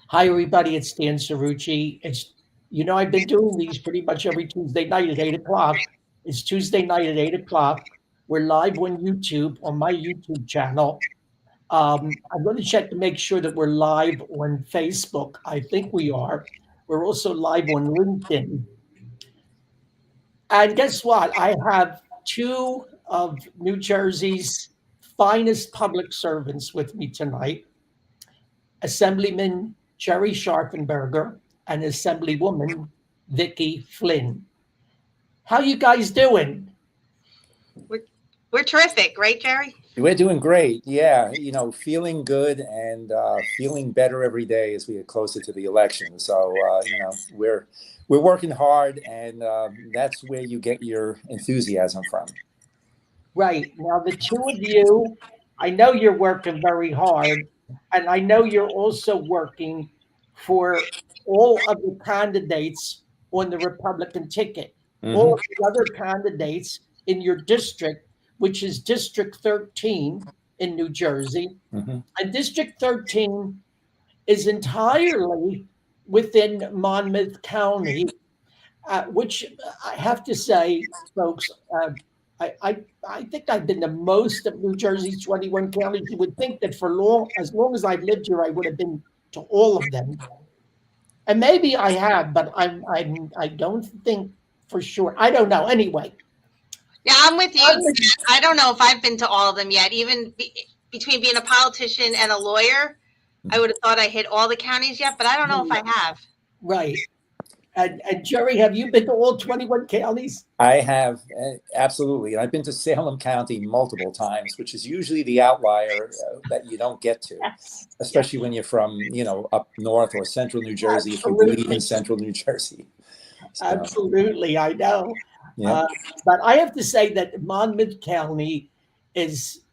Hi, everybody. It's Dan Cerrucci. I've been doing these pretty much every Tuesday night at 8 o'clock. It's Tuesday night at 8 o'clock. We're live on YouTube, on my YouTube channel. I'm going to check to make sure that we're live on Facebook. I think we are. We're also live on LinkedIn. And guess what? I have two of New Jersey's finest public servants with me tonight. Assemblyman Gerry Scharfenberger and Assemblywoman Vicky Flynn. How you guys doing? We're terrific, right, Gerry? We're doing great. Yeah, feeling good and feeling better every day as we get closer to the election. So, we're working hard, and that's where you get your enthusiasm from. Right. Now, the two of you, I know you're working very hard, and I know you're also working for all of the candidates on the Republican ticket, all of the other candidates in your district, which is District 13 in New Jersey. And District 13 is entirely within Monmouth County, which I have to say, folks, I think I've been to most of New Jersey's 21 counties. You would think that as long as I've lived here, I would have been to all of them. And maybe I have, but I don't think for sure. I don't know. Anyway. Yeah, I'm with you. I don't know if I've been to all of them yet. Even between being a politician and a lawyer, I would have thought I hit all the counties yet, but I don't know if I have. Right. And Gerry, have you been to all 21 counties? I have, absolutely. And I've been to Salem County multiple times, which is usually the outlier that you don't get to, especially when you're from, up north or central New Jersey, if you believe in central New Jersey. So. Absolutely, I know. Yeah. But I have to say that Monmouth County is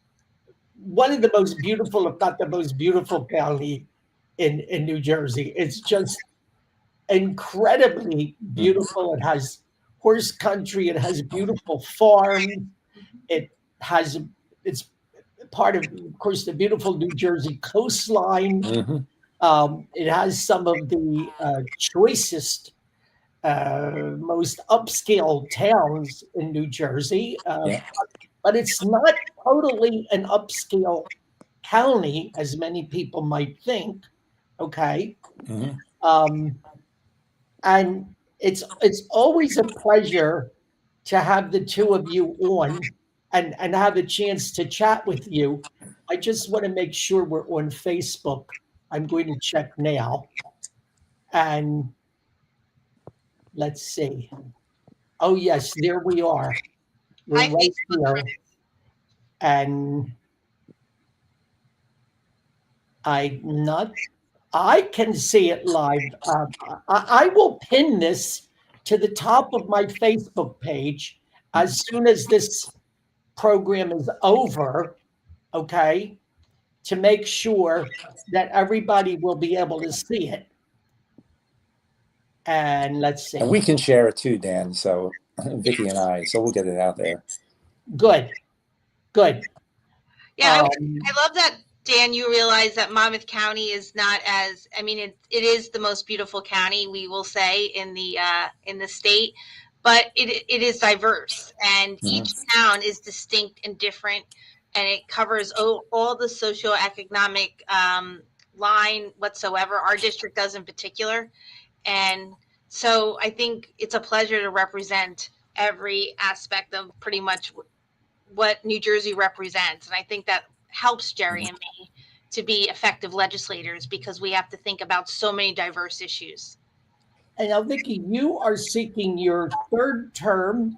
one of the most beautiful, if not the most beautiful county in New Jersey. It's just incredibly beautiful. It has horse country. It has beautiful farms. It's part of course, the beautiful New Jersey coastline. It has some of the choicest, most upscale towns in New Jersey, but it's not totally an upscale county as many people might think. Okay. And it's always a pleasure to have the two of you on and have a chance to chat with you. I just want to make sure we're on Facebook. I'm going to check now. And let's see. Oh, yes, there we are. We're right here. And I can see it live. I will pin this to the top of my Facebook page as soon as this program is over, okay, to make sure that everybody will be able to see it. And let's see. And we can share it too, Dan. So Vicky and I, so we'll get it out there. Good. Yeah, I love that, Dan, you realize that Monmouth County is not as, it is the most beautiful county, we will say, in the state, but it is diverse, and each town is distinct and different, and it covers all the socioeconomic line whatsoever. Our district does in particular. And so I think it's a pleasure to represent every aspect of pretty much what New Jersey represents. And I think that helps Gerry and me to be effective legislators because we have to think about so many diverse issues. And now, Vicky, you are seeking your third term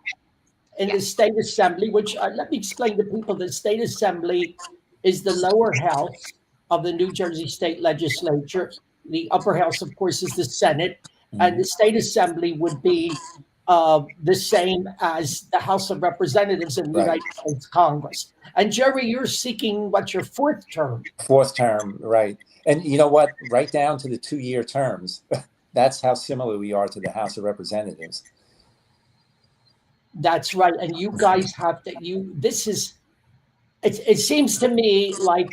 in the State Assembly, which let me explain to people, the State Assembly is the lower house of the New Jersey State Legislature. The upper house, of course, is the Senate, and the State Assembly would be the same as the House of Representatives in the United States Congress. And Gerry, you're seeking your fourth term? Fourth term, right. And you know what? Right down to the 2-year terms. That's how similar we are to the House of Representatives. That's right. And you guys have to, it seems to me like,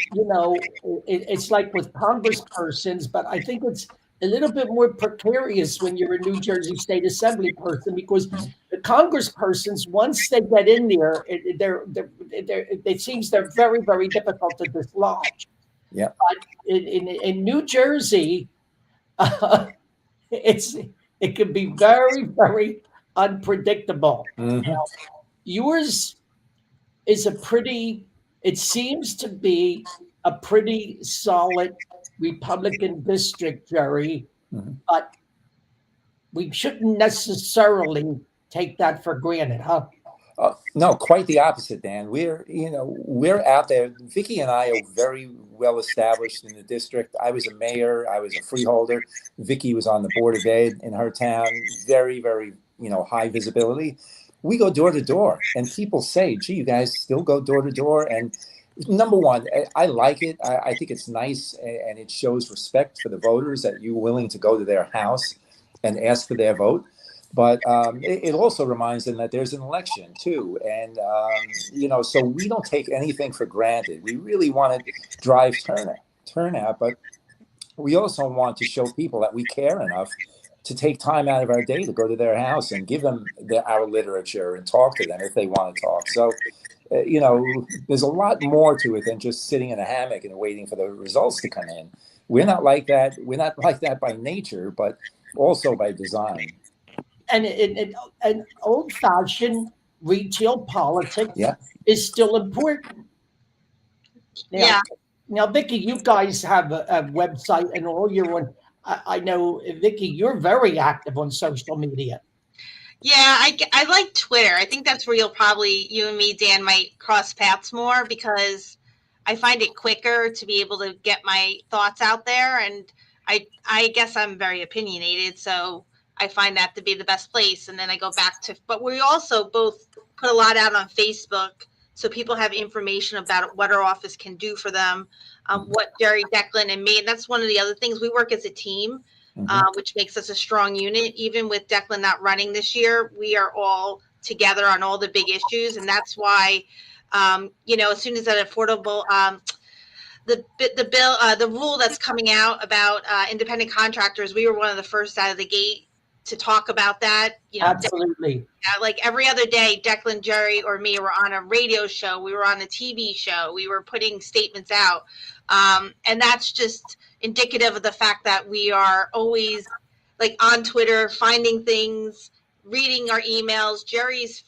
it's like with congresspersons, but I think it's a little bit more precarious when you're a New Jersey State Assembly person, because the congresspersons, once they get in there, it seems they're very, very difficult to dislodge. Yeah. But in New Jersey, it can be very, very unpredictable. Yours is it seems to be a pretty solid Republican district, Gerry, but we shouldn't necessarily take that for granted, huh? No, quite the opposite, Dan. We're out there. Vicky and I are very well established in the district. I was a mayor. I was a freeholder. Vicky was on the board of ed in her town. Very, very, high visibility. We go door to door, and people say, "Gee, you guys still go door to door?" And number one, I like it. I think it's nice, and it shows respect for the voters that you're willing to go to their house and ask for their vote. But it also reminds them that there's an election too, and so we don't take anything for granted. We really want to drive turnout, but we also want to show people that we care enough to take time out of our day to go to their house and give them our literature and talk to them if they want to talk. So, there's a lot more to it than just sitting in a hammock and waiting for the results to come in. We're not like that. We're not like that by nature, but also by design. And old-fashioned retail politics is still important. Now, Vicky, you guys have a website and all. You're on. I know, Vicky, you're very active on social media. Yeah, I like Twitter. I think that's where you and me, Dan, might cross paths more, because I find it quicker to be able to get my thoughts out there. And I guess I'm very opinionated, so I find that to be the best place. And then I go back to, but we also both put a lot out on Facebook, so people have information about what our office can do for them, what Gerry, Declan, and me. And that's one of the other things. We work as a team, which makes us a strong unit. Even with Declan not running this year, we are all together on all the big issues. And that's why, as soon as that affordable, the rule that's coming out about independent contractors, we were one of the first out of the gate to talk about that. Absolutely. Like every other day, Declan, Gerry, or me were on a radio show. We were on a TV show. We were putting statements out. And that's just indicative of the fact that we are always like on Twitter, finding things, reading our emails. Gerry's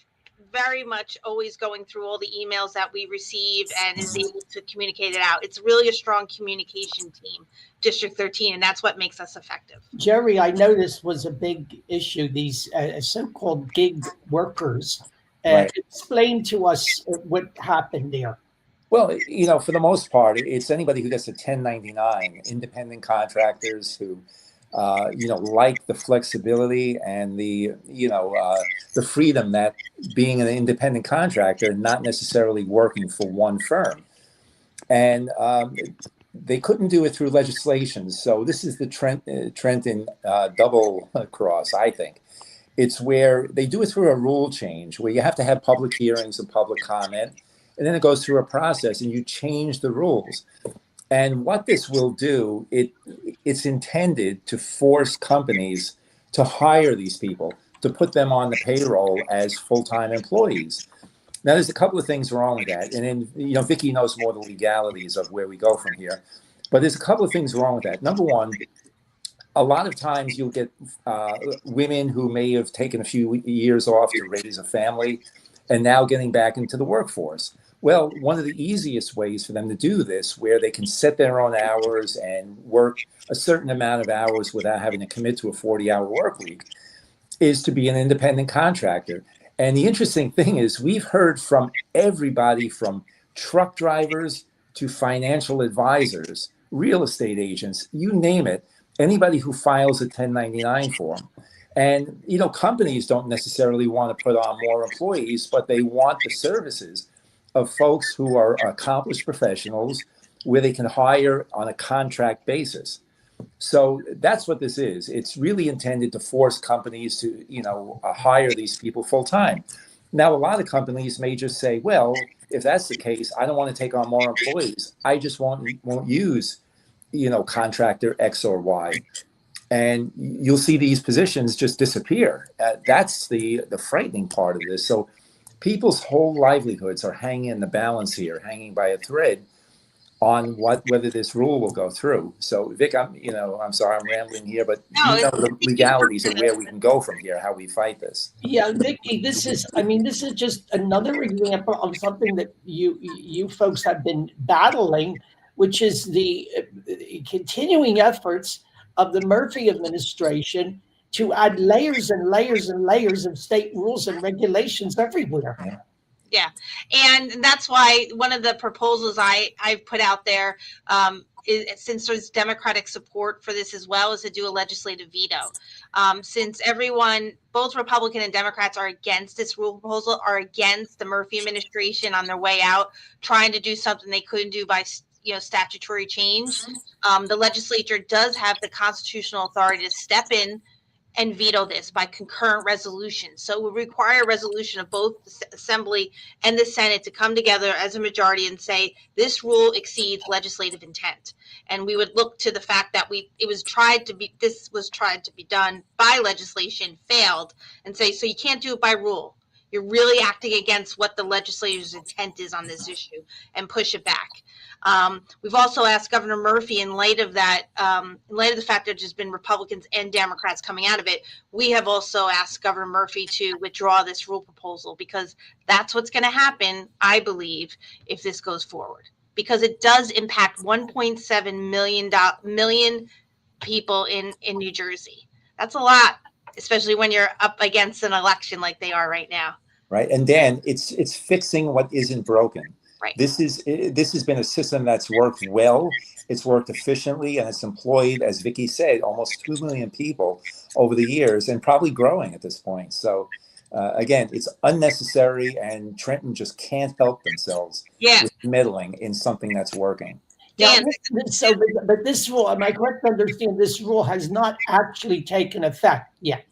very much always going through all the emails that we receive and is able to communicate it out. It's really a strong communication team, District 13, and that's what makes us effective. Gerry, I know this was a big issue, these so-called gig workers. Right. Explain to us what happened there. Well, for the most part, it's anybody who gets a 1099, independent contractors who like the flexibility and the freedom that being an independent contractor, not necessarily working for one firm. And they couldn't do it through legislation. So this is the Trenton double cross, I think. It's where they do it through a rule change where you have to have public hearings and public comment, and then it goes through a process and you change the rules. And what this will do, it's intended to force companies to hire these people, to put them on the payroll as full-time employees. Now, there's a couple of things wrong with that. And then, Vicky knows more the legalities of where we go from here. But there's a couple of things wrong with that. Number one, a lot of times you'll get women who may have taken a few years off to raise a family and now getting back into the workforce. Well, one of the easiest ways for them to do this, where they can set their own hours and work a certain amount of hours without having to commit to a 40-hour work week, is to be an independent contractor. And the interesting thing is we've heard from everybody from truck drivers to financial advisors, real estate agents, you name it, anybody who files a 1099 form. And, companies don't necessarily want to put on more employees, but they want the services of folks who are accomplished professionals where they can hire on a contract basis. So that's what this is. It's really intended to force companies to, hire these people full time. Now, a lot of companies may just say, well, if that's the case, I don't want to take on more employees. I just won't use, contractor X or Y. And you'll see these positions just disappear. That's the frightening part of this. So people's whole livelihoods are hanging in the balance here, hanging by a thread on whether this rule will go through. So Vic, I'm sorry I'm rambling here, but No, the legalities of where we can go from here, how we fight this. Yeah, Vicky, this is just another example of something that you folks have been battling, which is the continuing efforts of the Murphy administration to add layers and layers and layers of state rules and regulations everywhere. Yeah. Yeah, and that's why one of the proposals I've put out there, since there's Democratic support for this as well, is to do a legislative veto. Since both Republican and Democrats are against this rule proposal, are against the Murphy administration on their way out, trying to do something they couldn't do by statutory change. The legislature does have the constitutional authority to step in and veto this by concurrent resolution. So it would require a resolution of both the Assembly and the Senate to come together as a majority and say this rule exceeds legislative intent. And we would look to the fact that this was tried to be done by legislation, failed, and say, so you can't do it by rule. You're really acting against what the legislature's intent is on this issue, and push it back. We've also asked Governor Murphy, in light of that, in light of the fact that there's been Republicans and Democrats coming out of it, we have also asked Governor Murphy to withdraw this rule proposal, because that's what's going to happen, I believe, if this goes forward, because it does impact 1.7 million people in New Jersey. That's a lot, especially when you're up against an election like they are right now. Right. And Dan, it's fixing what isn't broken. Right. This has been a system that's worked well. It's worked efficiently, and it's employed, as Vicky said, almost 2 million people over the years, and probably growing at this point. So again, it's unnecessary, and Trenton just can't help themselves with meddling in something that's working. Yeah, but this rule, am I correct to understand, this rule has not actually taken effect yet?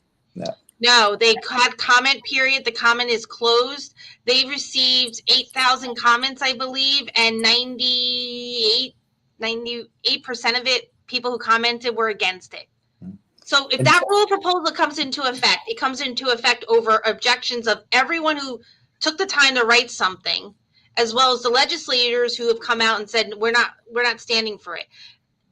No, they had comment period. The comment is closed. They received 8,000 comments, I believe, and 98% of it, people who commented, were against it. So if that rule proposal comes into effect, it comes into effect over objections of everyone who took the time to write something, as well as the legislators who have come out and said, we're not standing for it.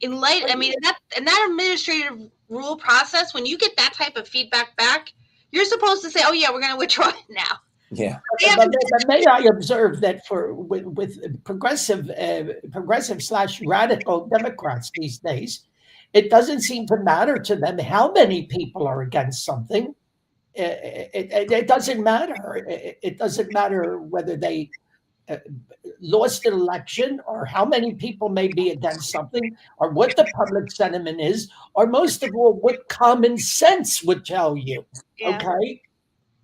In that administrative rule process, when you get that type of feedback back, you're supposed to say, "Oh yeah, we're going to withdraw it now." Yeah. But may I observe that with progressive / radical Democrats these days, it doesn't seem to matter to them how many people are against something. It doesn't matter. It doesn't matter whether they lost an election, or how many people may be against something, or what the public sentiment is, or most of all, what common sense would tell you. Yeah. Okay?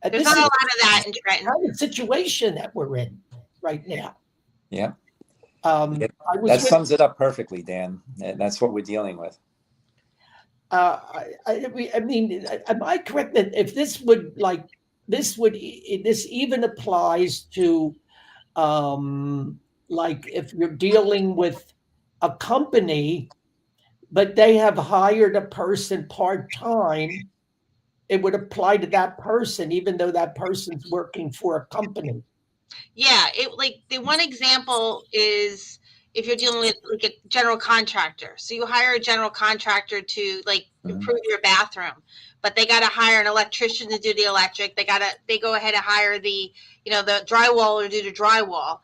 There's not a lot of that in Trenton. Kind of situation that we're in right now. Yeah. That sums it up perfectly, Dan. And that's what we're dealing with. I mean, am I correct that if this even applies to, like if you're dealing with a company, but they have hired a person part-time, it would apply to that person, even though that person's working for a company. Yeah, the one example is if you're dealing with like a general contractor. So you hire a general contractor to improve your bathroom, but they got to hire an electrician to do the electric. They go ahead and hire the drywaller to do the drywall.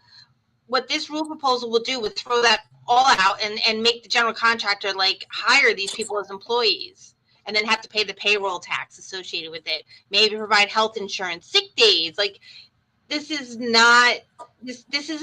What this rule proposal will do would throw that all out and make the general contractor hire these people as employees, and then have to pay the payroll tax associated with it. Maybe provide health insurance, sick days. This is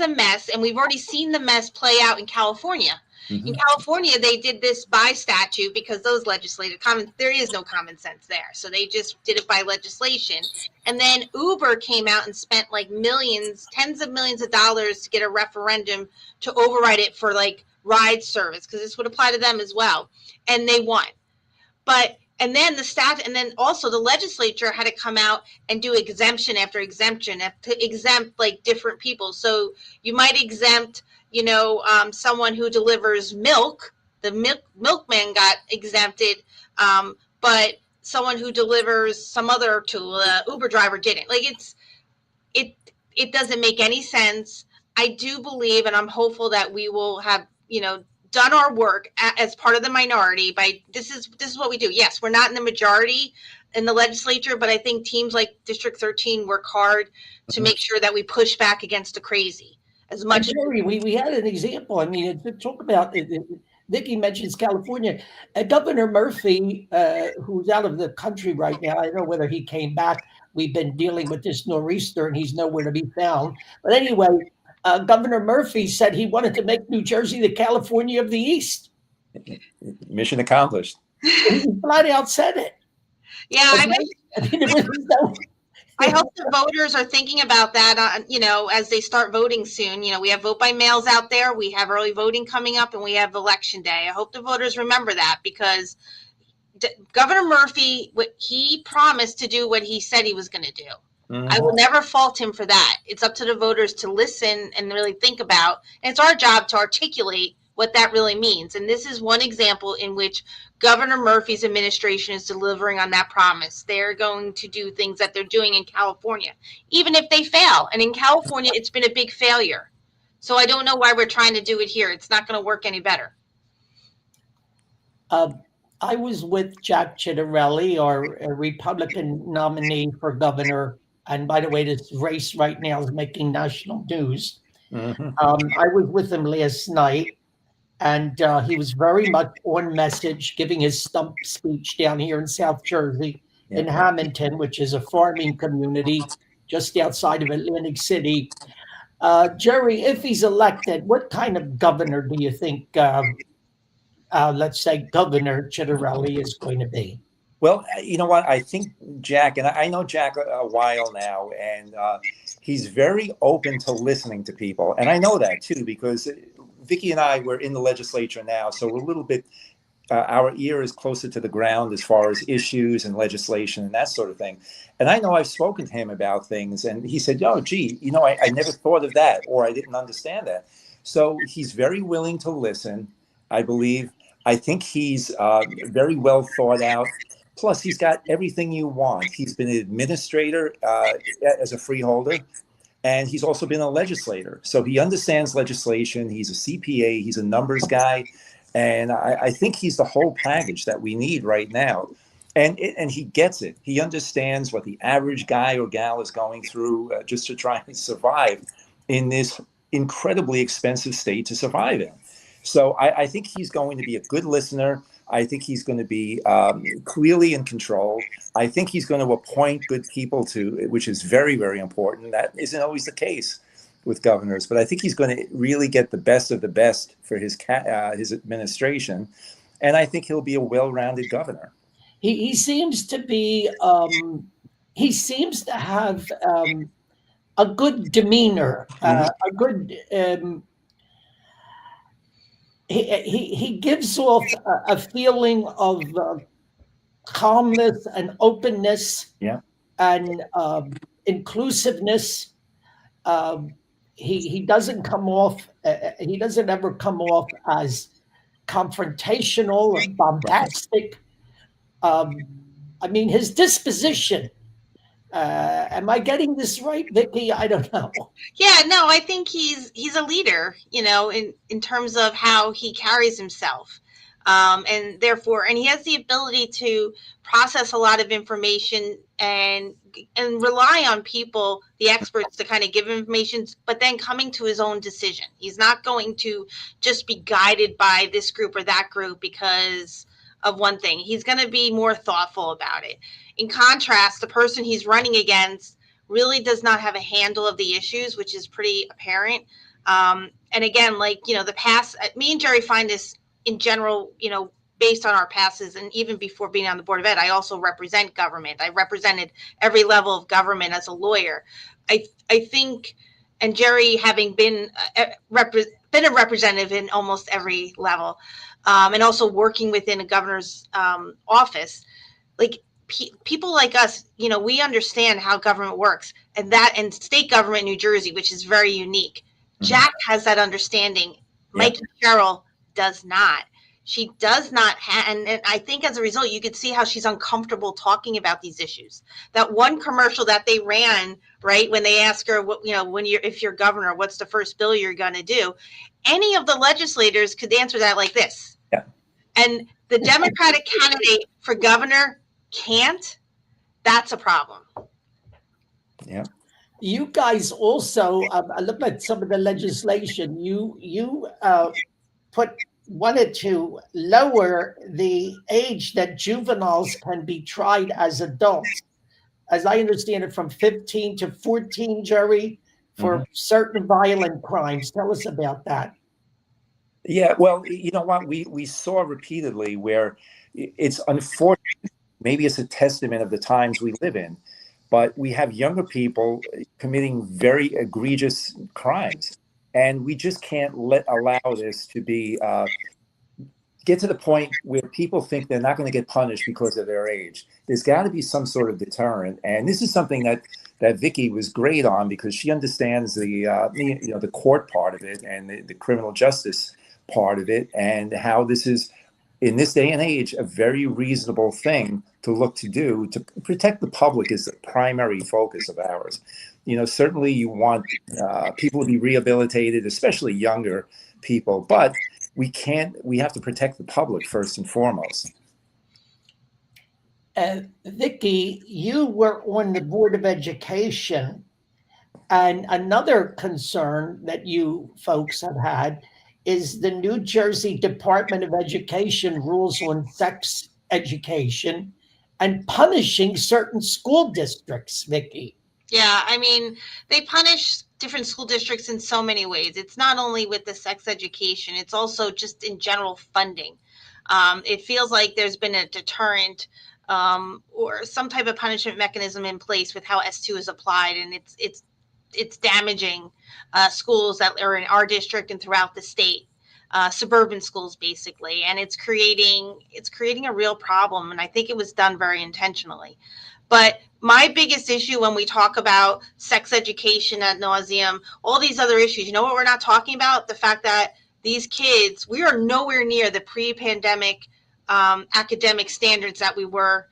a mess, and we've already seen the mess play out in California. Mm-hmm. In California, they did this by statute because those there is no common sense there. So they just did it by legislation. And then Uber came out and spent millions, tens of millions of dollars to get a referendum to override it for ride service, because this would apply to them as well. And they won. But And then and then also the legislature had to come out and do exemption after exemption to exempt like different people. So you might exempt, someone who delivers milk. The milkman got exempted, but someone who delivers some other tool, Uber driver didn't. Like it doesn't make any sense. I do believe, and I'm hopeful that we will have, done our work as part of the minority by this is what we do. Yes, we're not in the majority in the legislature, but I think teams like District 13 work hard to make sure that we push back against the crazy as much. Gerry, we had an example. I mean, talk about Vicky mentions California. Governor Murphy, who's out of the country right now, I don't know whether he came back. We've been dealing with this nor'easter, and he's nowhere to be found. But anyway, Governor Murphy said he wanted to make New Jersey the California of the East. Mission accomplished. He flat out said it. Yeah, I hope the voters are thinking about that, as they start voting soon. We have vote by mails out there. We have early voting coming up, and we have election day. I hope the voters remember that, because Governor Murphy, he promised to do what he said he was going to do. Mm-hmm. I will never fault him for that. It's up to the voters to listen and really think about. And it's our job to articulate what that really means. And this is one example in which Governor Murphy's administration is delivering on that promise. They're going to do things that they're doing in California, even if they fail. And in California, it's been a big failure. So I don't know why we're trying to do it here. It's not going to work any better. I was with Jack Ciattarelli, our Republican nominee for governor. And by the way, this race right now is making national news. Mm-hmm. I was with him last night, and he was very much on message, giving his stump speech down here in South Jersey, in Hamilton, which is a farming community just outside of Atlantic City. Gerry, if he's elected, what kind of governor do you think, let's say, Governor Ciattarelli is going to be? Well, you know what? I think Jack, and I know Jack a while now, and he's very open to listening to people. And I know that, too, because Vicky and I were in the legislature now, so we're a little bit, our ear is closer to the ground as far as issues and legislation and that sort of thing. And I know I've spoken to him about things, and he said, oh, gee, I never thought of that, or I didn't understand that. So he's very willing to listen, I believe. I think he's very well thought out. Plus, he's got everything you want. He's been an administrator as a freeholder, and he's also been a legislator. So he understands legislation. He's a CPA. He's a numbers guy. And I think he's the whole package that we need right now. And he gets it. He understands what the average guy or gal is going through just to try and survive in this incredibly expensive state to survive in. So I think he's going to be a good listener. I think he's going to be clearly in control. I think he's going to appoint good people which is very, very important. That isn't always the case with governors, but I think he's going to really get the best of the best for his administration, and I think he'll be a well-rounded governor. He seems to be. He seems to have a good demeanor, a good. He gives off a feeling of calmness and openness, and inclusiveness. He doesn't come off. He doesn't ever come off as confrontational or bombastic. I mean, his disposition. Am I getting this right, Vicky? I don't know. Yeah, no, I think he's a leader, in terms of how he carries himself. And therefore, he has the ability to process a lot of information and rely on people, the experts, to kind of give information, but then coming to his own decision. He's not going to just be guided by this group or that group because of one thing. He's going to be more thoughtful about it. In contrast, the person he's running against really does not have a handle of the issues, which is pretty apparent. And again, the past, me and Gerry find this in general, based on our passes, and even before being on the Board of Ed, I also represent government. I represented every level of government as a lawyer. I think, and Gerry having been a representative in almost every level, and also working within a governor's office, like people like us, we understand how government works, and state government in New Jersey, which is very unique. Jack has that understanding. Mikey Sherrill does not. She does not and I think as a result, you could see how she's uncomfortable talking about these issues. That one commercial that they ran, right, when they ask her, if you're governor, what's the first bill you're going to do? Any of the legislators could answer that like this. Yeah. And the Democratic candidate for governor can't. That's a problem. Yeah. You guys also, I looked at some of the legislation. You wanted to lower the age that juveniles can be tried as adults. As I understand it, from 15 to 14, Gerry, for certain violent crimes. Tell us about that. Yeah, well, you know what? We saw repeatedly where it's unfortunate. Maybe it's a testament of the times we live in, but we have younger people committing very egregious crimes, and we just can't allow this to be get to the point where people think they're not going to get punished because of their age. There's got to be some sort of deterrent, and this is something that Vicky was great on, because she understands the court part of it and the criminal justice part of it, and how this is, in this day and age, a very reasonable thing to look to do to protect the public is the primary focus of ours. Certainly you want people to be rehabilitated, especially younger people, but we have to protect the public first and foremost. Vicky, you were on the Board of Education, and another concern that you folks have had is the New Jersey Department of Education rules on sex education and punishing certain school districts, Vicky. Yeah, I mean, they punish different school districts in so many ways. It's not only with the sex education, it's also just in general funding. It feels like there's been a deterrent or some type of punishment mechanism in place with how S2 is applied, and it's damaging schools that are in our district and throughout the state, suburban schools basically, and it's creating a real problem. And I think it was done very intentionally. But my biggest issue when we talk about sex education ad nauseum, all these other issues, you know what we're not talking about? The fact that these kids, we are nowhere near the pre-pandemic academic standards that we were.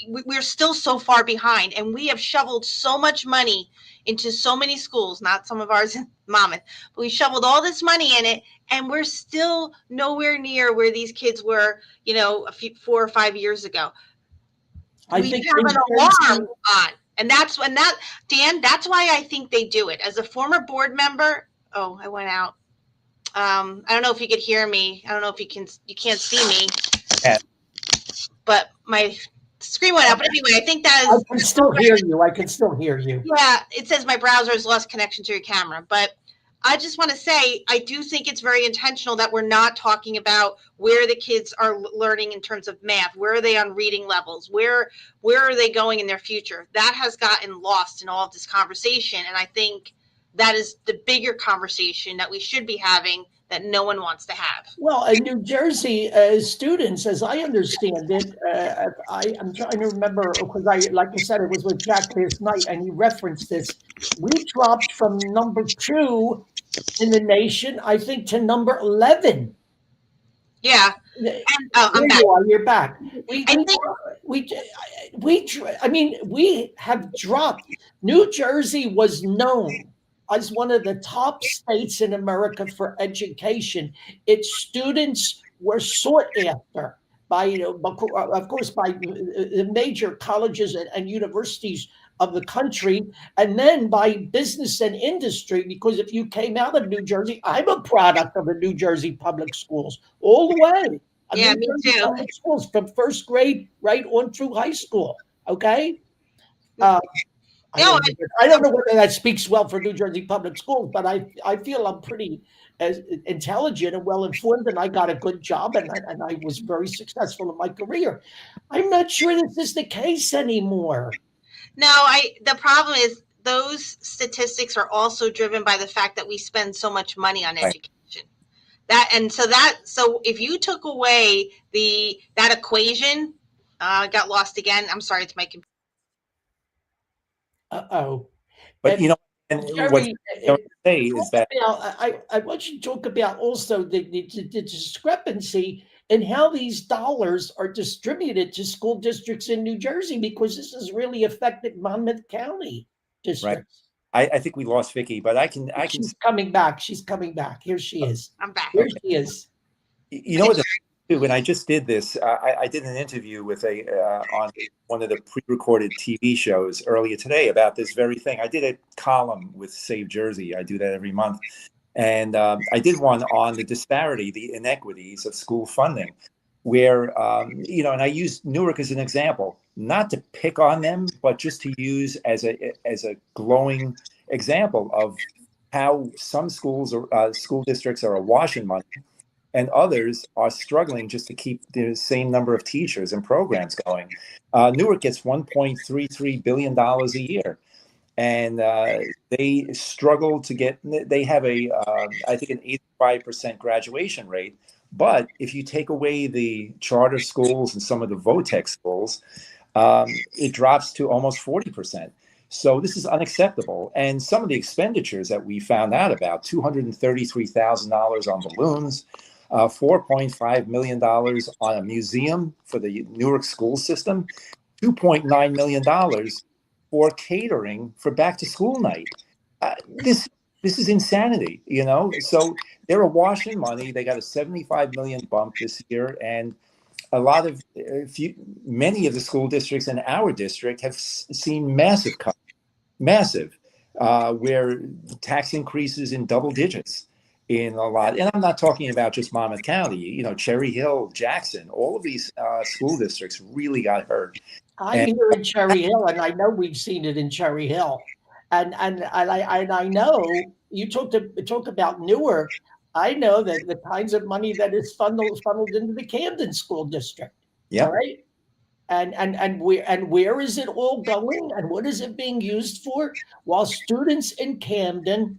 We're still so far behind, and we have shoveled so much money into so many schools, not some of ours in Monmouth, but we shoveled all this money in it, and we're still nowhere near where these kids were, 4 or 5 years ago. We have an alarm on, and that's why I think they do it. As a former board member, I went out. I don't know if you could hear me. I don't know if you can't see me, but my screen went out. But anyway, I think that is. I can still hear you. Yeah, it says my browser has lost connection to your camera, but I just want to say, I do think it's very intentional that we're not talking about where the kids are learning in terms of math. Where are they on reading levels? Where are they going in their future? That has gotten lost in all of this conversation. And I think that is the bigger conversation that we should be having that no one wants to have. Well, in New Jersey, students, as I understand it, I'm trying to remember, because like I said, it was with Jack last night, and he referenced this. We dropped from number 2 in the nation, I think, to number 11. Yeah. I'm back. You're back. We have dropped. New Jersey was known as one of the top states in America for education. Its students were sought after by, of course, by the major colleges and universities of the country, and then by business and industry, because if you came out of New Jersey, I'm a product of the New Jersey public schools all the way. Yeah, me too. Public schools from first grade right on through high school, okay? I don't know whether that speaks well for New Jersey public schools, but I feel I'm pretty intelligent and well-informed, and I got a good job, and I was very successful in my career. I'm not sure this is the case anymore. No, the problem is those statistics are also driven by the fact that we spend so much money on education. So if you took away that equation, Got lost again. I'm sorry, it's my computer. Uh-oh. But And and what Gerry, I don't say is that I want you to talk about also the discrepancy in how these dollars are distributed to school districts in New Jersey, because this has really affected Monmouth County right. districts. I think we lost Vicky, but I can She's coming back. She's coming back. Here she is. I'm back. Here she is. You know what? When I just did this, I did an interview with on one of the pre-recorded TV shows earlier today about this very thing. I did a column with Save Jersey. I do that every month, and I did one on the disparity, the inequities of school funding, where and I used Newark as an example, not to pick on them, but just to use as a glowing example of how some schools or school districts are awash in money, and others are struggling just to keep the same number of teachers and programs going. Newark gets $1.33 billion a year, and they struggle to get, they have I think an 85% graduation rate. But if you take away the charter schools and some of the VOTEC schools, it drops to almost 40%. So this is unacceptable. And some of the expenditures that we found out about, $233,000 on balloons, $4.5 million on a museum for the Newark school system, $2.9 million for catering for back to school night. This is insanity, So they're awash in money. They got a 75 million bump this year, and a lot of many of the school districts in our district have seen massive cuts, where tax increases in double digits in a lot. And I'm not talking about just Monmouth County, Cherry Hill, Jackson, all of these school districts really got hurt. I'm here in Cherry Hill, and I know we've seen it in Cherry Hill. And I know you talk about Newark. I know that the kinds of money that is funneled into the Camden School District. Yeah. All right. And where is it all going, and what is it being used for? While students in Camden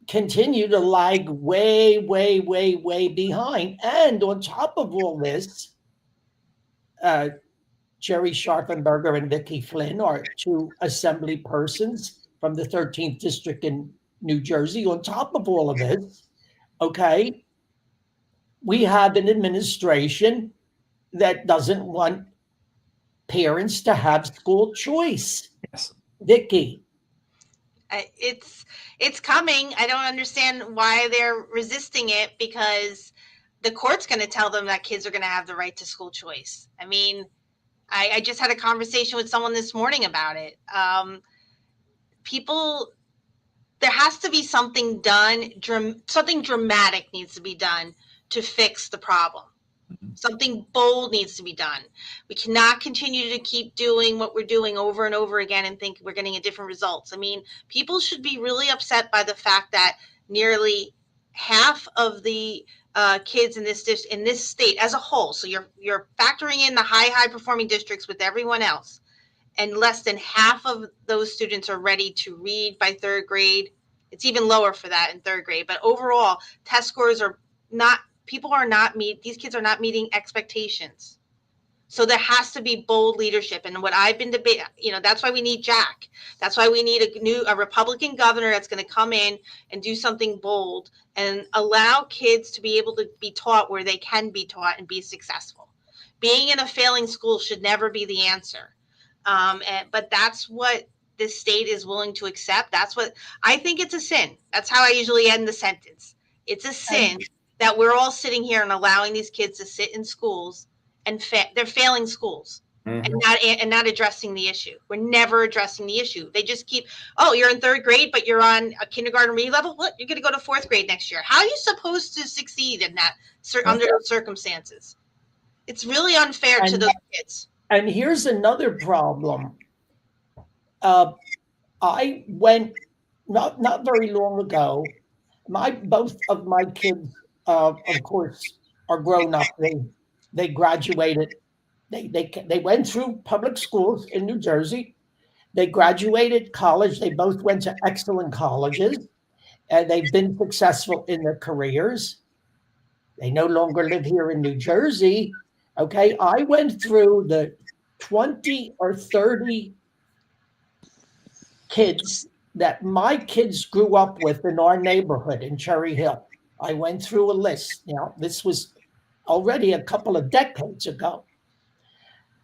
continue to lag way, way, way, way behind. And on top of all this, Gerry Scharfenberger and Vicky Flynn are two assemblypersons from the 13th district in New Jersey. On top of all of this, okay, we have an administration that doesn't want parents to have school choice. Yes. Vicky. It's coming. I don't understand why they're resisting it, because the court's going to tell them that kids are going to have the right to school choice. I mean, I just had a conversation with someone this morning about it. There has to be something done. Something dramatic needs to be done to fix the problem. Something bold needs to be done. We cannot continue to keep doing what we're doing over and over again and think we're getting a different results. I mean, people should be really upset by the fact that nearly half of the kids in this state as a whole, so you're factoring in the high performing districts with everyone else, and less than half of those students are ready to read by third grade. It's even lower for that in third grade. But overall, test scores are not. These kids are not meeting expectations. So there has to be bold leadership. And what I've been debating, that's why we need Jack. That's why we need a Republican governor that's going to come in and do something bold and allow kids to be able to be taught where they can be taught and be successful. Being in a failing school should never be the answer. But that's what this state is willing to accept. That's what I think. It's a sin. That's how I usually end the sentence. It's a sin that we're all sitting here and allowing these kids to sit in schools and they're failing schools. Mm-hmm. and not addressing the issue. We're never addressing the issue. They just keep, you're in third grade, but you're on a kindergarten read level. What? You're going to go to fourth grade next year. How are you supposed to succeed in that under those circumstances? It's really unfair to those kids. And here's another problem. I went not very long ago. Both of my kids, of course, are grown up. They graduated. They went through public schools in New Jersey. They graduated college. They both went to excellent colleges, and they've been successful in their careers. They no longer live here in New Jersey, Okay, I went through the 20 or 30 kids that my kids grew up with in our neighborhood in Cherry Hill. I went through a list. Now, this was already a couple of decades ago.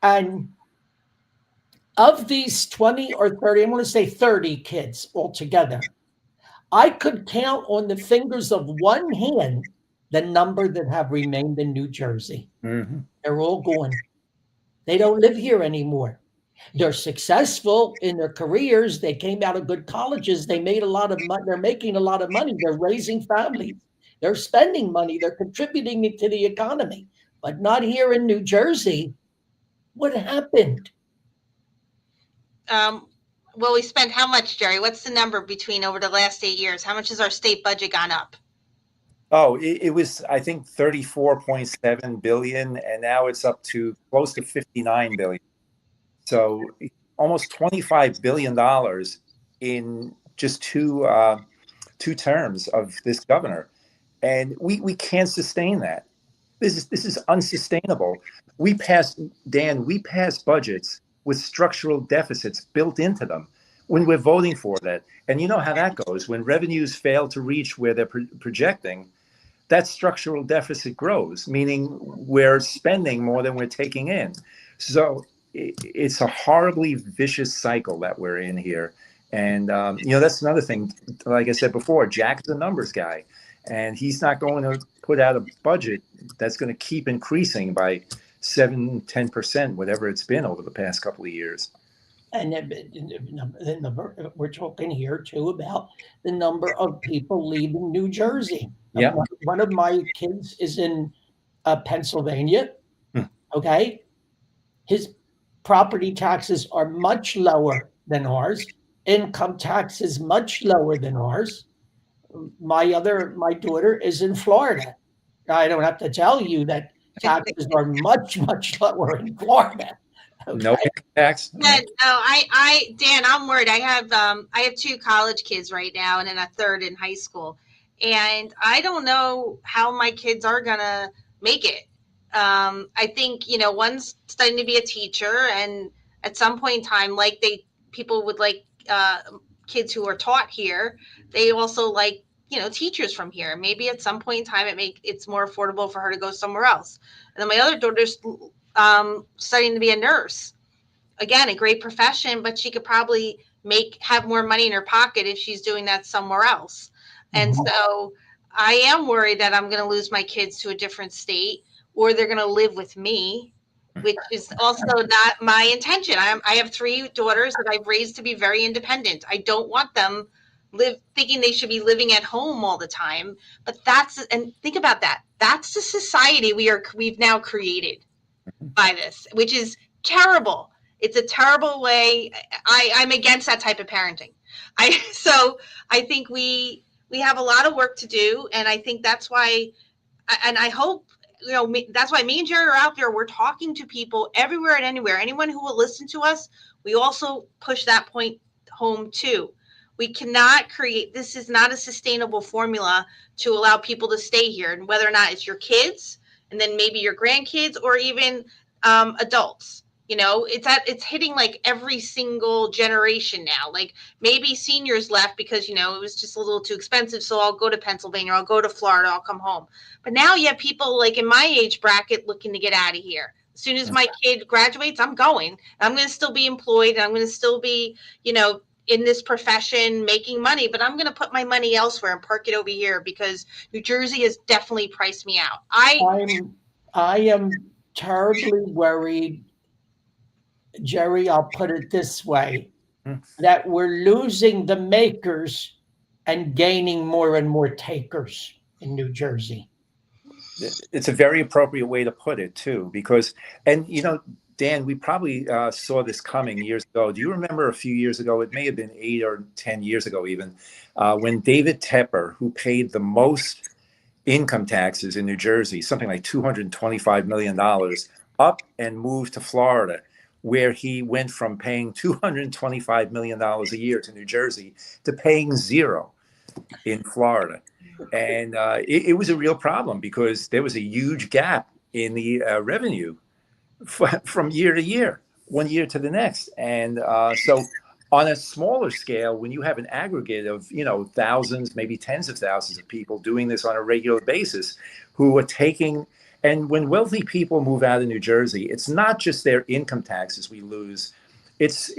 And of these 20 or 30, I'm going to say 30 kids altogether, I could count on the fingers of one hand the number that have remained in New Jersey. Mm-hmm. They're all gone. They don't live here anymore. They're successful in their careers. They came out of good colleges. They made a lot of money. They're making a lot of money. They're raising families. They're spending money. They're contributing to the economy, but not here in New Jersey. What happened? Well, we spent how much, Gerry? What's the number between over the last 8 years? How much has our state budget gone up? Oh, it was, I think, 34.7 billion, and now it's up to close to 59 billion. So almost $25 billion in just two terms of this governor. And we can't sustain that. This is unsustainable. We pass budgets with structural deficits built into them when we're voting for that. And you know how that goes. When revenues fail to reach where they're projecting, that structural deficit grows, meaning we're spending more than we're taking in. So it's a horribly vicious cycle that we're in here. And, that's another thing. Like I said before, Jack's a numbers guy, and he's not going to put out a budget that's going to keep increasing by 7-10%, whatever it's been over the past couple of years. And we're talking here too about the number of people leaving New Jersey. Yeah. One of my kids is in Pennsylvania. Okay. His property taxes are much lower than ours. Income tax is much lower than ours. My daughter is in Florida. I don't have to tell you that taxes are much, much lower in Florida. Okay. No tax. Yeah, no, Dan, I'm worried. I have 2 college kids right now, and then a third in high school, and I don't know how my kids are gonna make it. I think one's studying to be a teacher, and at some point in time, like people would like kids who are taught here. They also like teachers from here. Maybe at some point in time, it's more affordable for her to go somewhere else. And then my other daughter's studying to be a nurse. Again, a great profession, but she could probably have more money in her pocket if she's doing that somewhere else. And so I am worried that I'm going to lose my kids to a different state, or they're going to live with me, which is also not my intention. I have 3 daughters that I've raised to be very independent. I don't want them thinking they should be living at home all the time. But and think about that. That's the society we've now created by this, which is terrible. It's a terrible way. I'm against that type of parenting. So I think we have a lot of work to do, and I think that's why, and I hope that's why me and Gerry are out there. We're talking to people everywhere and anywhere. Anyone who will listen to us, we also push that point home too. We cannot create. This is not a sustainable formula to allow people to stay here, and whether or not it's your kids, and then maybe your grandkids, or even adults. It's hitting like every single generation now. Like maybe seniors left because, it was just a little too expensive. So I'll go to Pennsylvania, I'll go to Florida, I'll come home. But now you have people like in my age bracket looking to get out of here. As soon as my kid graduates, I'm going. I'm going to still be employed. And I'm going to still be, in this profession making money, but I'm going to put my money elsewhere and park it over here because New Jersey has definitely priced me out. I am terribly worried, Gerry, I'll put it this way, that we're losing the makers and gaining more and more takers in New Jersey. It's a very appropriate way to put it too, because, and Dan, we probably saw this coming years ago. Do you remember a few years ago, it may have been 8 or 10 years ago even, when David Tepper, who paid the most income taxes in New Jersey, something like $225 million, up and moved to Florida, where he went from paying $225 million a year to New Jersey to paying zero in Florida. And it was a real problem because there was a huge gap in the revenue from year to year, one year to the next. And so on a smaller scale, when you have an aggregate of, thousands, maybe tens of thousands of people doing this on a regular basis who are taking, and when wealthy people move out of New Jersey, it's not just their income taxes we lose, it's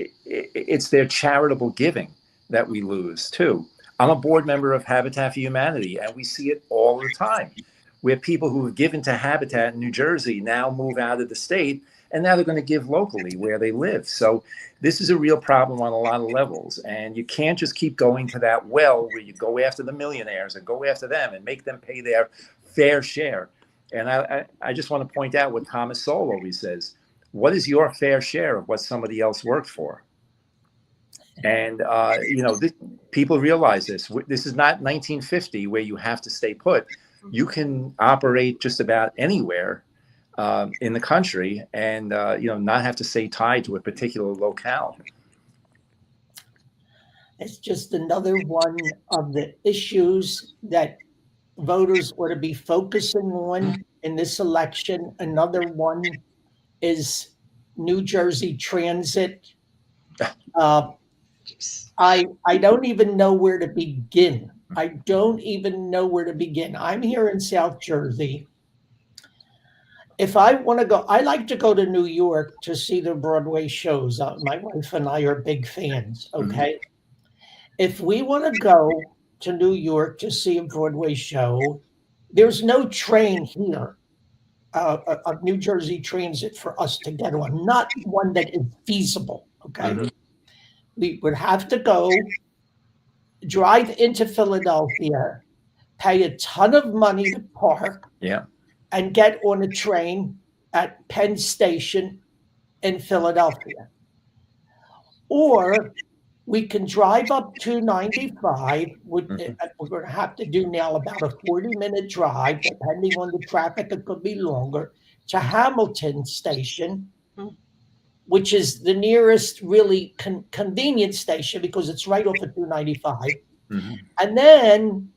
their charitable giving that we lose too. I'm a board member of Habitat for Humanity, and we see it all the time, where people who have given to Habitat in New Jersey now move out of the state, and now they're going to give locally where they live. So this is a real problem on a lot of levels, and you can't just keep going to that well where you go after the millionaires and go after them and make them pay their fair share. And I just want to point out what Thomas Sowell always says: what is your fair share of what somebody else worked for? And people realize this. This is not 1950 where you have to stay put. You can operate just about anywhere in the country, and not have to stay tied to a particular locale. It's just another one of the issues that voters ought to be focusing on in this election. Another one is New Jersey Transit. I don't even know where to begin. I don't even know where to begin. I'm here in South Jersey. If I want to go, I like to go to New York to see the Broadway shows. My wife and I are big fans. Okay. If we want to go to New York to see a Broadway show, there's no train here of New Jersey Transit for us to get on, not one that is feasible. Okay. We would have to go drive into Philadelphia, pay a ton of money to park, and get on a train at Penn Station in Philadelphia. Or we can drive up 295. We're going to have to do now about a 40-minute drive, depending on the traffic. It could be longer, to Hamilton Station, which is the nearest really convenient station because it's right off of 295. And then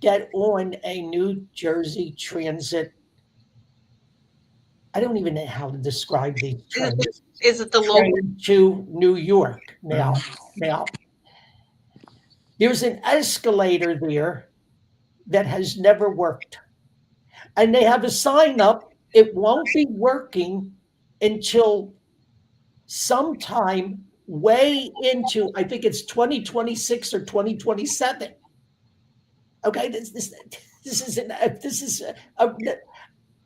get on a New Jersey Transit. I don't even know how to describe these trains. Is it the local to New York now? Now, there's an escalator there that has never worked. And they have a sign up, it won't be working until sometime way into, I think it's 2026 or 2027. Okay,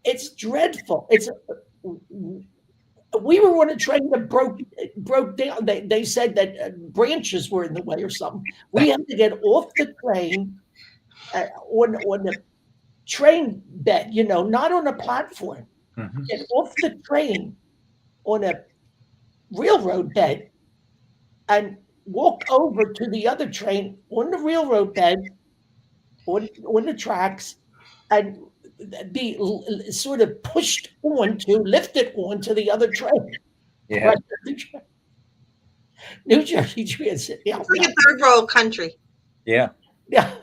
it's dreadful. We were on a train that broke down. They said that branches were in the way or something. We had to get off the train on the train bed, not on a platform. Get off the train on a railroad bed and walk over to the other train on the railroad bed, on the tracks, and be sort of lifted onto the other train. Yeah. Right? New Jersey Transit. Yeah, it's like a third world country. Yeah. Yeah.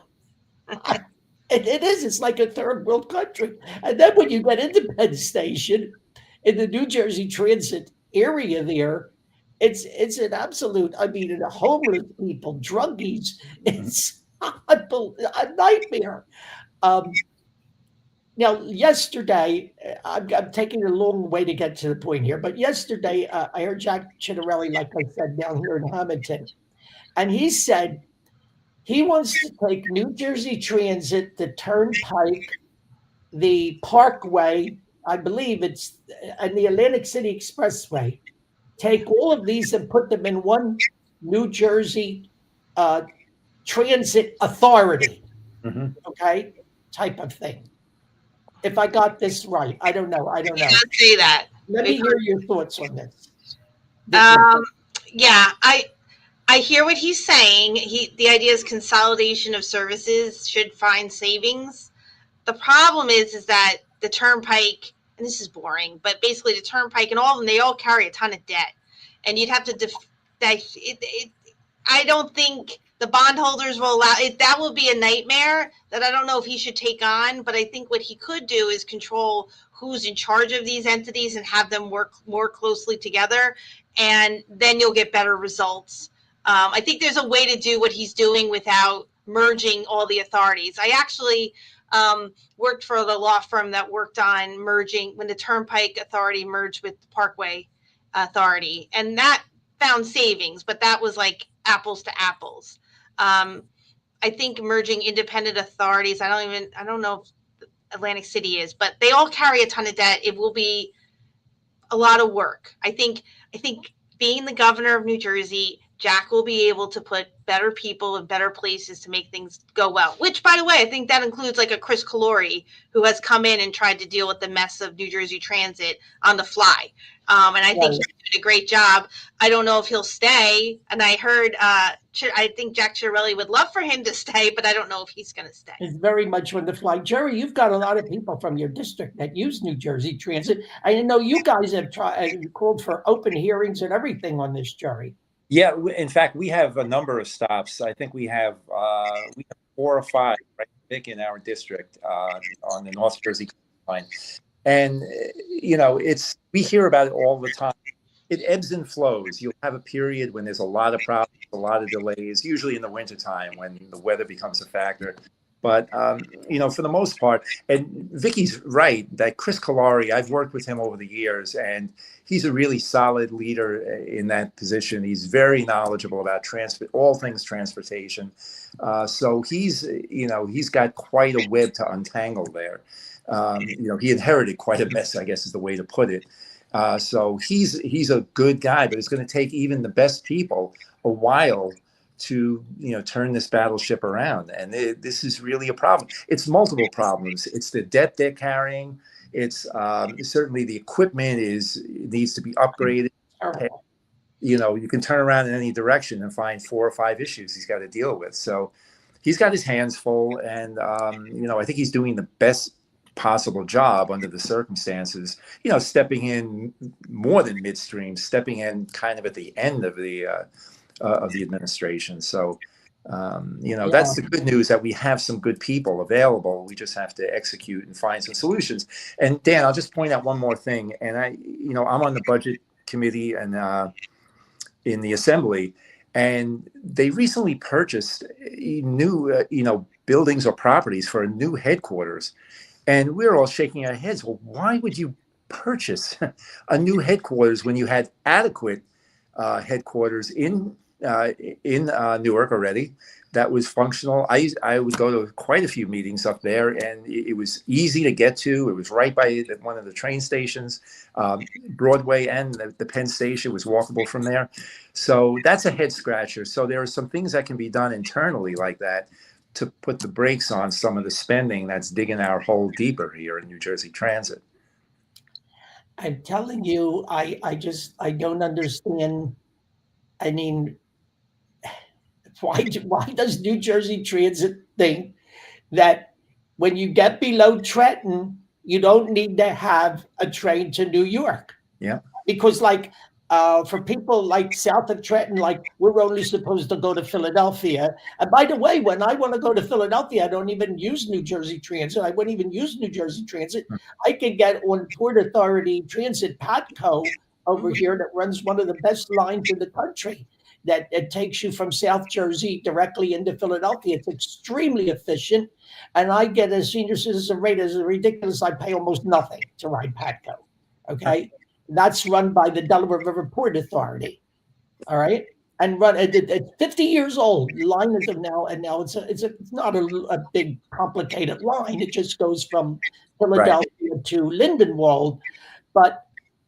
It is. It's like a third world country. And then when you get into Penn Station in the New Jersey Transit area there, it's an absolute, the homeless people, druggies, it's a nightmare. Now, yesterday, I'm taking a long way to get to the point here, but yesterday I heard Jack Chittarelli, like I said, down here in Hamilton, and he said he wants to take New Jersey Transit, the Turnpike, the Parkway, I believe it's, and the Atlantic City Expressway, take all of these and put them in one New Jersey Transit Authority, okay, type of thing. If I got this right, I don't know. I can't say that. Let me hear your thoughts on this. Yeah, I hear what he's saying. The idea is consolidation of services should find savings. The problem is that the Turnpike, and this is boring, but basically the Turnpike and all of them, they all carry a ton of debt, and you'd have to. I don't think the bondholders will allow it. That will be a nightmare that I don't know if he should take on, but I think what he could do is control who's in charge of these entities and have them work more closely together, and then you'll get better results. I think there's a way to do what he's doing without merging all the authorities. I actually worked for the law firm that worked on merging when the Turnpike Authority merged with the Parkway Authority, and that found savings, but that was like apples to apples. I think merging independent authorities, I don't know if Atlantic City is, but they all carry a ton of debt. It will be a lot of work. I think being the governor of New Jersey, Jack will be able to put better people in better places to make things go well, which, by the way, I think that includes like a Chris Calori, who has come in and tried to deal with the mess of New Jersey Transit on the fly. And I think he's doing a great job. I don't know if he'll stay. And I heard, I think Jack Chiarelli would love for him to stay, but I don't know if he's going to stay. It's very much on the fly. Gerry, you've got a lot of people from your district that use New Jersey Transit. I know you guys have called for open hearings and everything on this, Gerry. Yeah, in fact, we have a number of stops. I think we have 4 or 5, right, Vic, in our district on the North Jersey line. And, we hear about it all the time. It ebbs and flows. You'll have a period when there's a lot of problems, a lot of delays, usually in the wintertime when the weather becomes a factor. But, for the most part, and Vicky's right that Chris Calori, I've worked with him over the years, and he's a really solid leader in that position. He's very knowledgeable about all things transportation. So he's got quite a web to untangle there. He inherited quite a mess, I guess is the way to put it. So he's a good guy, but it's going to take even the best people a while to turn this battleship around, and this is really a problem. It's multiple problems. It's the debt they're carrying. It's certainly the equipment needs to be upgraded. You can turn around in any direction and find 4 or 5 issues he's got to deal with. So he's got his hands full, and I think he's doing the best possible job under the circumstances. Stepping in more than midstream, stepping in kind of at the end of the administration. So, that's the good news, that we have some good people available. We just have to execute and find some solutions. And Dan, I'll just point out one more thing. And I'm on the budget committee and in the assembly, and they recently purchased new, buildings or properties for a new headquarters. And we're all shaking our heads. Well, why would you purchase a new headquarters when you had adequate headquarters in Newark already that was functional? I would go to quite a few meetings up there, and it was easy to get to. It was right by one of the train stations. Broadway and the Penn Station was walkable from there. So that's a head scratcher. So there are some things that can be done internally like that to put the brakes on some of the spending that's digging our hole deeper here in New Jersey Transit. I'm telling you, I don't understand. I mean, why does New Jersey Transit think that when you get below Trenton, you don't need to have a train to New York? Yeah. Because for people like south of Trenton, we're only supposed to go to Philadelphia. And by the way, when I want to go to Philadelphia, I don't even use New Jersey Transit. I wouldn't even use New Jersey Transit. I can get on Port Authority Transit Patco over here that runs one of the best lines in the country. That it takes you from South Jersey directly into Philadelphia. It's extremely efficient. And I get a senior citizen rate as ridiculous. I pay almost nothing to ride Patco. Okay. That's run by the Delaware River Port Authority. All right. And it's 50 years old. The line is now it's not a big complicated line. It just goes from Philadelphia to Lindenwold. But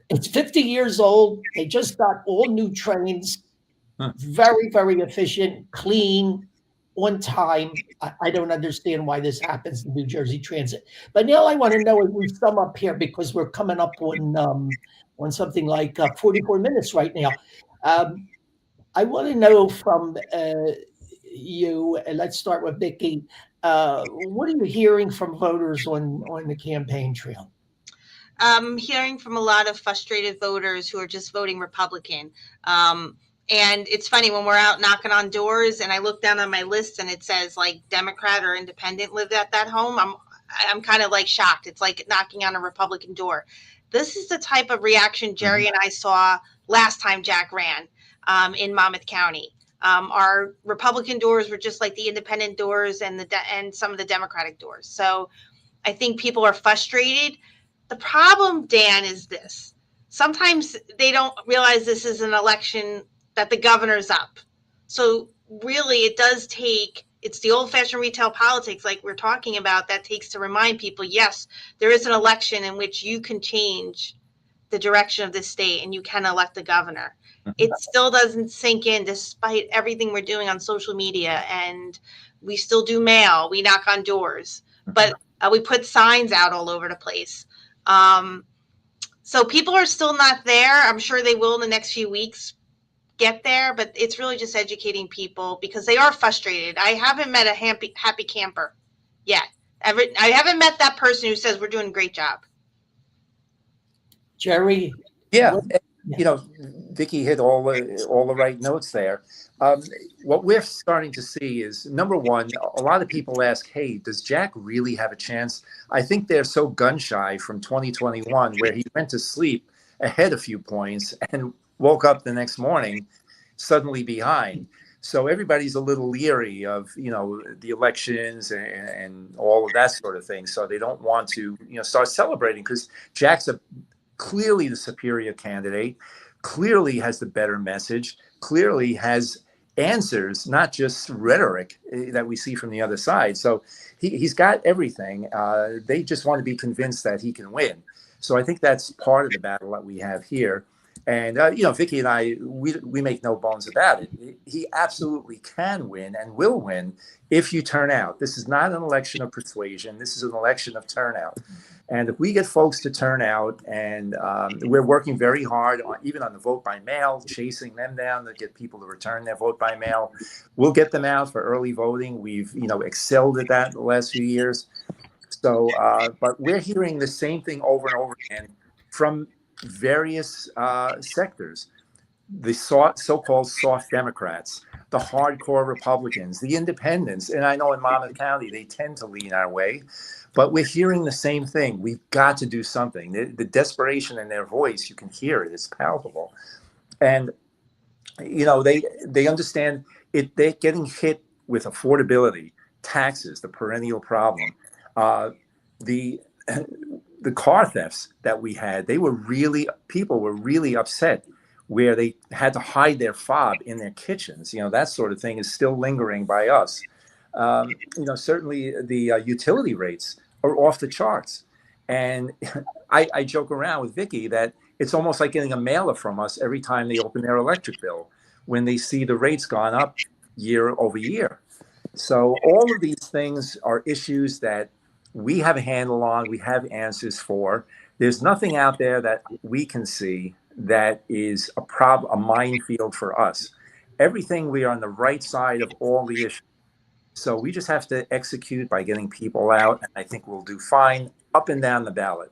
it's 50 years old. They just got all new trains. Very, very efficient, clean, on time. I don't understand why this happens in New Jersey Transit. But now I want to know, as we sum up here, because we're coming up on something like 44 minutes right now. I want to know from you, and let's start with Vicky. What are you hearing from voters on the campaign trail? I'm hearing from a lot of frustrated voters who are just voting Republican. And it's funny when we're out knocking on doors and I look down on my list and it says like Democrat or Independent lived at that home. I'm kind of like shocked. It's like knocking on a Republican door. This is the type of reaction Gerry and I saw last time Jack ran in Monmouth County. Our Republican doors were just like the Independent doors and and some of the Democratic doors. So I think people are frustrated. The problem, Dan, is this. Sometimes they don't realize this is an election that the governor's up. So really it does take, it's the old-fashioned retail politics like we're talking about that takes to remind people, yes, there is an election in which you can change the direction of this state and you can elect the governor. It still doesn't sink in despite everything we're doing on social media, and we still do mail, we knock on doors, but we put signs out all over the place. So people are still not there. I'm sure they will in the next few weeks get there, but it's really just educating people because they are frustrated. I haven't met a happy camper yet. I haven't met that person who says we're doing a great job. Gerry? Yeah, you know, Vicky hit all the right notes there. What we're starting to see is, number one, a lot of people ask, hey, does Jack really have a chance? I think they're so gun shy from 2021, where he went to sleep ahead a few points and woke up the next morning suddenly behind. So everybody's a little leery of, you know, the elections and all of that sort of thing. So they don't want to, you know, start celebrating because Jack's clearly the superior candidate, clearly has the better message, clearly has answers, not just rhetoric that we see from the other side. So he's got everything. They just want to be convinced that he can win. So I think that's part of the battle that we have here. And, you know, Vicky and I, we make no bones about it. He absolutely can win and will win if you turn out. This is not an election of persuasion. This is an election of turnout. And if we get folks to turn out, and we're working very hard, even on the vote by mail, chasing them down to get people to return their vote by mail. We'll get them out for early voting. We've, you know, excelled at that in the last few years. So, but we're hearing the same thing over and over again from various sectors. The so-called soft Democrats, the hardcore Republicans, the independents. And I know in Monmouth County, they tend to lean our way. But we're hearing the same thing. We've got to do something. The desperation in their voice, you can hear it. It's palpable. And, you know, they understand it. They're getting hit with affordability, taxes, the perennial problem. The car thefts that we had, people were really upset where they had to hide their fob in their kitchens. You know, that sort of thing is still lingering by us. You know, certainly the utility rates are off the charts. And I joke around with Vicky that it's almost like getting a mailer from us every time they open their electric bill when they see the rates gone up year over year. So all of these things are issues that we have a handle on, we have answers for. There's nothing out there that we can see that is a minefield for us. Everything, we are on the right side of all the issues. So we just have to execute by getting people out, and I think we'll do fine up and down the ballot.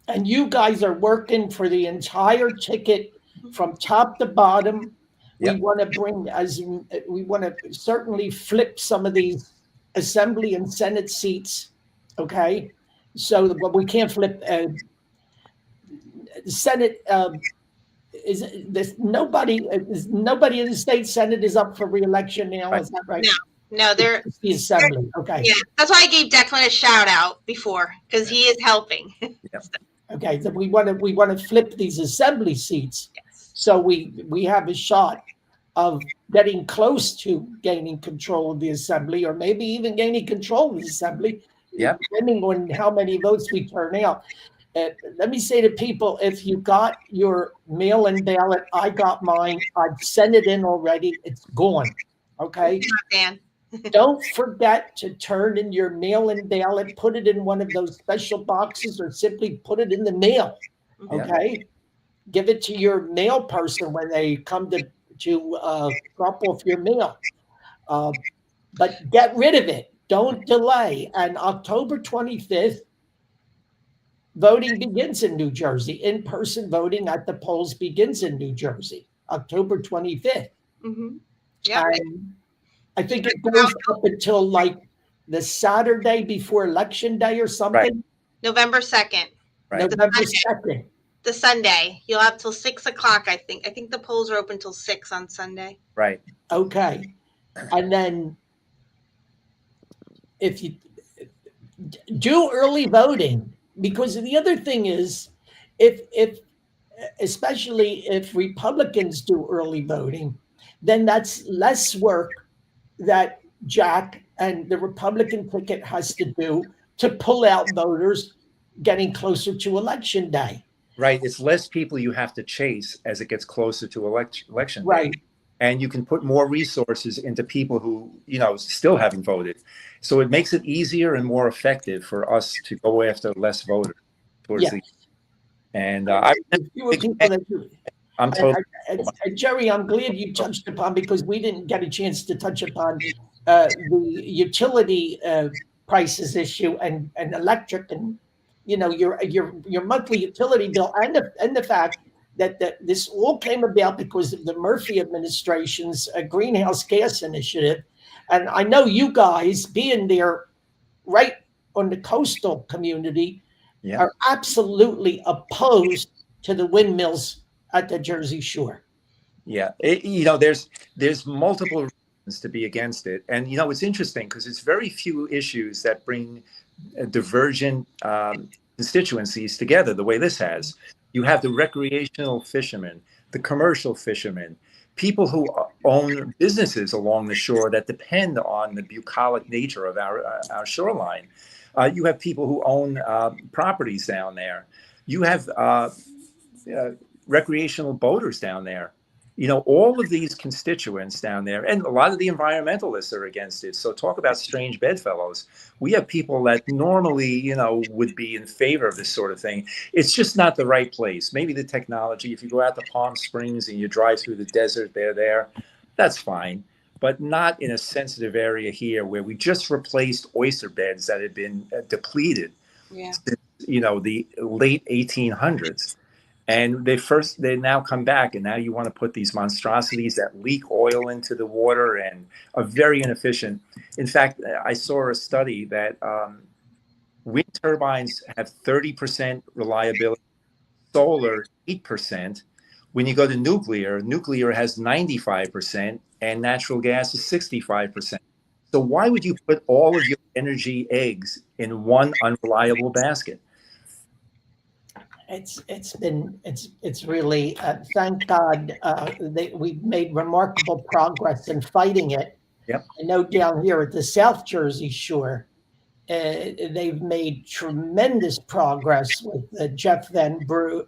And you guys are working for the entire ticket from top to bottom. Yep. We want to certainly flip some of these Assembly and Senate seats. Okay, so but we can't flip Senate. Nobody in the state Senate is up for re-election now. Right. Is that right? No, they're the Assembly. Okay. Yeah, that's why I gave Declan a shout out before, because he is helping. Yep. Okay, so we want to flip these Assembly seats, yes. So we have a shot of getting close to gaining control of the Assembly, or maybe even gaining control of the Assembly, yep. Depending on how many votes we turn out. Let me say to people, if you got your mail-in ballot, I got mine. I've sent it in already. It's gone. Okay. Dan. Don't forget to turn in your mail-in ballot, put it in one of those special boxes, or simply put it in the mail. Okay. Yeah. Give it to your mail person when they come to drop off your mail. But get rid of it. Don't delay. And October 25th, voting begins in New Jersey. In-person voting at the polls begins in New Jersey. October 25th. Mm-hmm. Yeah. And I think it goes up until like the Saturday before Election Day or something. November 2nd. Right. November 2nd. The Sunday. You'll have till 6 o'clock, I think. I think the polls are open till 6 on Sunday. Right. Okay. And then if you do early voting, because the other thing is, if especially if Republicans do early voting, then that's less work that Jack and the Republican ticket has to do to pull out voters getting closer to Election Day. Right. It's less people you have to chase as it gets closer to election day. Right. And you can put more resources into people who, still haven't voted. So it makes it easier and more effective for us to go after less voters towards Yes. the. And I'm totally. And Gerry, I'm glad you touched upon, because we didn't get a chance to touch upon the utility prices issue and electric, and your monthly utility bill, and the fact that this all came about because of the Murphy administration's greenhouse gas initiative. And I know you guys, being there right on the coastal community, are absolutely opposed to the windmills at the Jersey Shore. Yeah, there's multiple reasons to be against it, and it's interesting because it's very few issues that bring divergent constituencies together the way this has. You have the recreational fishermen, the commercial fishermen, people who own businesses along the shore that depend on the bucolic nature of our shoreline. You have people who own properties down there. You have recreational boaters down there. All of these constituents down there, and a lot of the environmentalists are against it. So talk about strange bedfellows. We have people that normally, would be in favor of this sort of thing. It's just not the right place. Maybe the technology, if you go out to Palm Springs and you drive through the desert, they're there, that's fine. But not in a sensitive area here where we just replaced oyster beds that had been depleted since, the late 1800s. And they now come back, and now you want to put these monstrosities that leak oil into the water and are very inefficient. In fact, I saw a study that wind turbines have 30% reliability, solar 8%. When you go to nuclear has 95%, and natural gas is 65%. So why would you put all of your energy eggs in one unreliable basket? It's really thank God we've made remarkable progress in fighting it. Yep. I know down here at the South Jersey Shore, they've made tremendous progress with Jeff Van Drew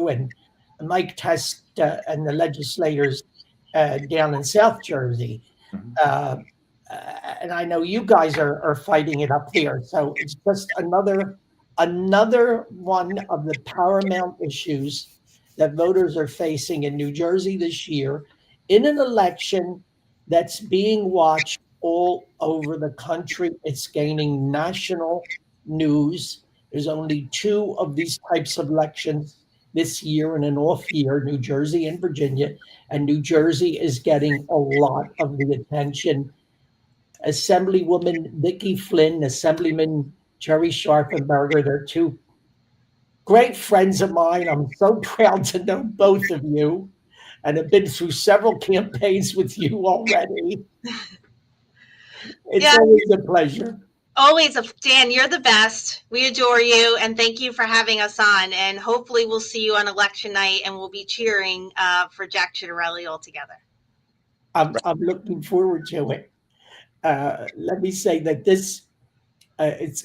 and Mike Test and the legislators down in South Jersey. Mm-hmm. And I know you guys are fighting it up there. So it's just another one of the paramount issues that voters are facing in New Jersey this year, in an election that's being watched all over the country. It's gaining national news. There's only two of these types of elections this year in an off year, New Jersey and Virginia, and New Jersey is getting a lot of the attention. Assemblywoman Vicky Flynn, Assemblyman Gerry Scharfenberger, they're two great friends of mine. I'm so proud to know both of you and have been through several campaigns with you already. It's always a pleasure. Always. Dan, you're the best. We adore you, and thank you for having us on. And hopefully we'll see you on election night, and we'll be cheering for Jack Ciattarelli all together. I'm looking forward to it. Let me say that this,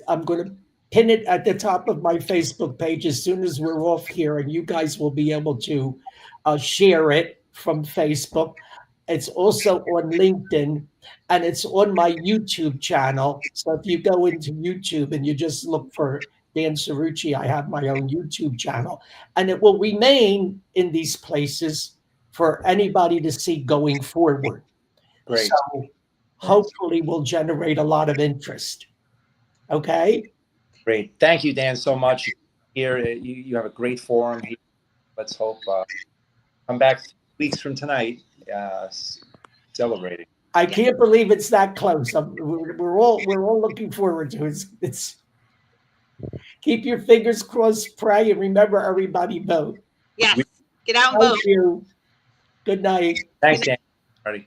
I'm going to pin it at the top of my Facebook page as soon as we're off here, and you guys will be able to share it from Facebook. It's also on LinkedIn, and it's on my YouTube channel. So if you go into YouTube and you just look for Dan Cerrucci, I have my own YouTube channel, and it will remain in these places for anybody to see going forward. Great. So hopefully we'll generate a lot of interest. Okay? Great. Thank you, Dan, so much. Here, you have a great forum here. Let's hope come back weeks from tonight, celebrating. I can't believe it's that close. We're all looking forward to it. It's keep your fingers crossed, pray, and remember everybody vote. Yes. Get out and Thank vote. you. Good night. Thanks, Dan. Alrighty.